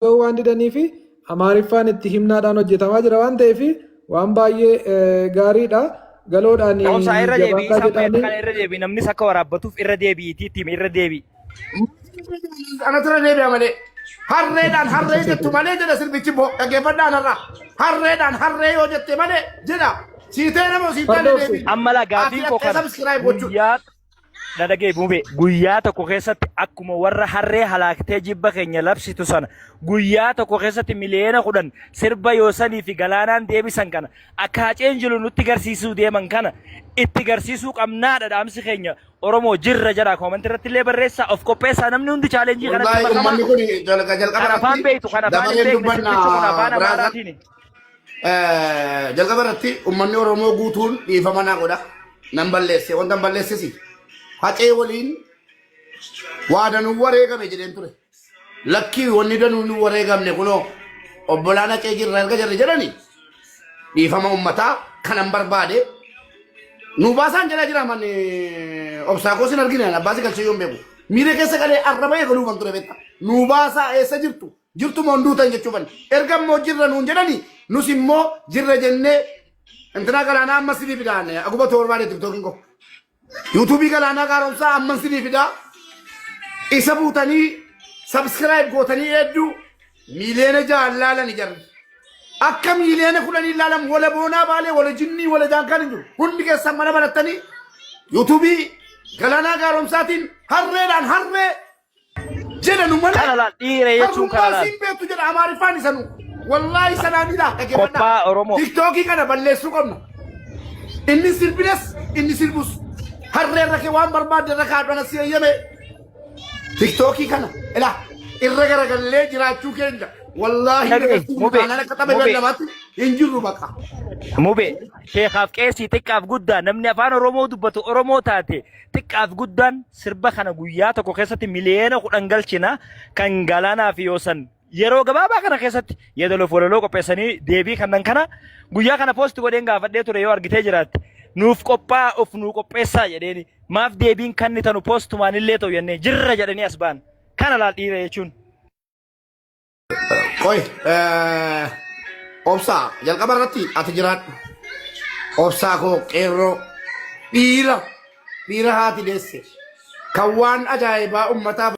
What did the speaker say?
waan didanii fi Amaariffaan itti himnaadhaan hojjetamaa jira waan ta'eef waan baay'ee gaariidha. Galoodhaan Omsa irra deebii sabbaayet kan irra deebii namni akka waraabbatuuf irra deebiitii ittiin irra deebii. Ana tura deebi'a malee harreedhaan harree jettu malee jedha sirbichi boo dhaggeeffadhaan irraa harreedhaan harree yoo jette malee jedha siitee nama siitee deebii. Amma la gaafii koo kana guyyaa dadagee bube guyyaa tokko keessatti akkuma warra harree halaaktee jibba keenya labsitu sana guyyaa tokko keessatti miliyoona 10 sirba yoosanii fi galaanaan deebisan kana akaaceen jiru nutti garsiisuu deeman kana itti garsiisuu qabnaadha dhaamsi keenya Oromoo jirra jara koomentii irratti illee barreessaa of qopheessaa namni hundi chaalenjii kanatti uummanni kun jalqaba afaan beektu kan afaan beektu jalqaba irratti uummanni Oromoo guutuun dhiifama naa godha nan balleesse wanta balleessisi haqee waliin waa danuu wareegame jedheen ture lakkii wanni danuu nu wareegamne kunoo obbolaan haqee jirra erga jarri jedhani dhiifama uummataa kanan barbaade nu baasaan jedhaa jira manni obsaakoo sin argine abbaasi galchee yoon beeku miira keessa galee arraba eegaluu ban ture beekta nu baasaa eessa jirtu moo hunduutan jechuufan erga immoo jirra nuun jedhani nus immoo jirra jennee intinaa galaanaa amma sidii fidaan aguba toorbaadhe tiktookiin ko yuutuubii galaanaa gaaromsaa amman sidii fidaa isa buutanii sabskiraayib gootanii hedduu miiliyoona jaallaalani jarri akka miiliyoona 10 ilaalam wala boonaa baalee wala jinnii wala jaankaan hin jiru hundi keessan mana barattanii yuutuubii galaanaa gaaromsaatiin harreedhaan harree jedhanu mana kanala dhiiree jechuun kanala siin beektu jedha Amaariffaan isanu wallahi sanaanidha Koppaa Oromoo tiktookii kana balleessuu qabna inni sirbinas inni sirbus harree irra waan barbaadde irra kaadhana si eeyyame tiktokii kana ila irra garagallee jiraachuu keenya wallahi kana akka tabe bal'amatti hin jirru baqa mube sheekhaaf qeesii xiqqaaf guddaa namni afaan Oromoo dubbatu Oromoo taate xiqqaaf guddaan sirba kana guyyaa tokko keessatti miliyoona 10 galchina kan galaanaa fi yoosan yeroo gabaabaa kana keessatti yeedaloof walaloo qopheessanii deebii kannan kana guyyaa kana poosti godheen gaafadhee ture yoo argitee jiraatte nuuf qophii of nuu qopheessaa jedheeni maaf deebiin kanni tanu poostumaan illee ta'u jennee jirra jedhanii as baan kana laal dhiira jechuun. Koy obsaa jalqaba irratti ati jiraadhu obsaa koo qeerroo dhiira haati deesse kan waan ajaa'ibaa ummataaf